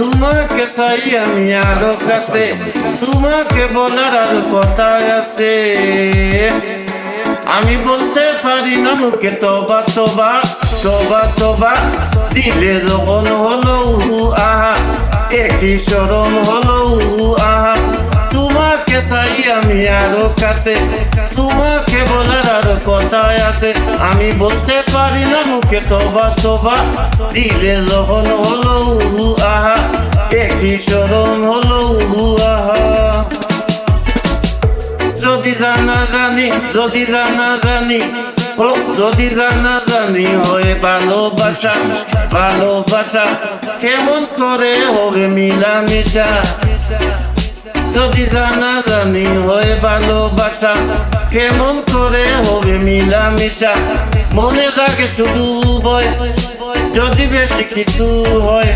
তোমাকে চাই আমি আরো কাছে, তোমাকে বলার আর কথা আছে। আমি বলতে পারি না মুখে তবা তবা তবা তবা, দিলে যখন হলো আহা একই শরম হলো আহা। তোমাকে চাই আমি আরো কাছে, তোমাকে বলার আর কথা আছে। আমি বলতে পারি না মুখে তবা তবা, দিলে যখন হলো আহা একই শরম হলো আহা। যদি জানা জানি, যদি জানা জানি, যদি জানা জানি হয় ভালোবাসা, ভালোবাসা কেমন করে হবে মিলামিশা। যদি জানা জানি হয় ভালোবাসা, কেমন করে হবে মিলামিশা। মনে জাগে শুধু বয়, যদি বেশি কিছু হয়।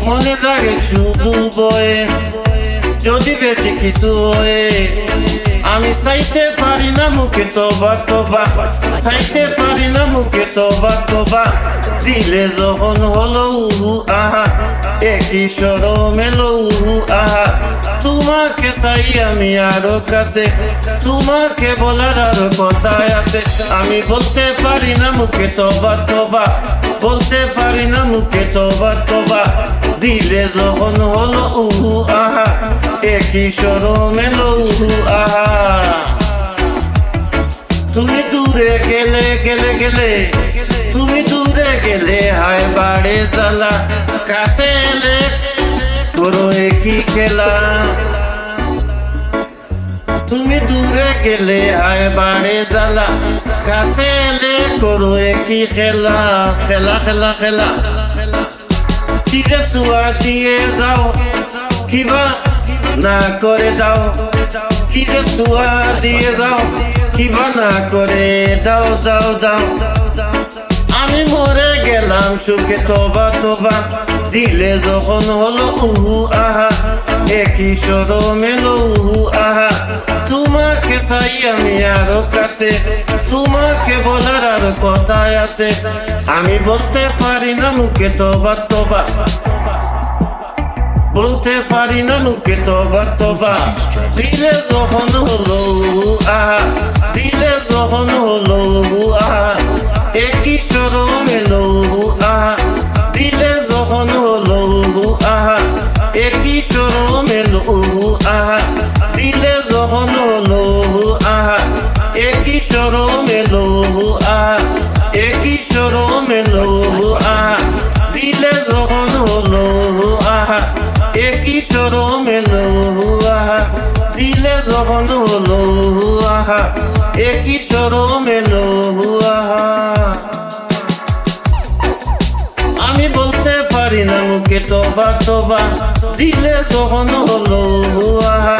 মনে জাগে শুধু বয়, যদি বেশি কিছু হয়। আমি চাইতে পারি না মুখে তবা তবা, চাইতে পারি না মুখে তবা তবা, দিলে যখন হলো আহা একই শরম এলো আহা। তোমাকে চাই আমি আরো কাছে, তোমাকে বলার আরো কথা আছে। আমি বলতে পারি না মুখে তবা তবা, বলতে পারি না মুখে তবা তবা, দিলে যখন হলো আহা একই শরম এলো আহা। তুমি দূরে গেলে গেলে গেলে, তুমি দূরে গেলে হায় বাড়ে জ্বালা, কাছে এলে করো একই খেলা। তুমি দূরে গেলে হায় বাড়ে জ্বালা, কাছে এলে করো একই খেলা। খেলা খেলা খেলা চিজে সুয়া দিয়ে যাও, কিবা না করে দাও। চিজে সুয়া দিয়ে যাও, কিবা না করে দাও দাও দাও। আমি মরে গেলাম সুখে তবা তবা, দিলে যখন হলো আহা একই শরম এলো আহা। তোমাকে চাই আমি আরো কাছে, তোমাকে বলার আর কথা আছে। আমি বলতে পারি না মুখে তবা তবা, বলতে পারি না মুখে তবা তবা, দিলে যখন হলো আহা, দিলে যখন হলো আহা একই শরম এলো আহা। দিলে যখন হলো আহা একই শরম এলো আহা। দিলে যখন হলো আহা একই শরম এলো আহা, একই শরম এলো আহা। দিলে যখন হলো আহা একই শরম এলো আহা। দিলে যখন হলো আহা একই শরম এলো আহা। আমি বলতে পারি না মুখে তবা তবা, দিলে যখন হলো আহা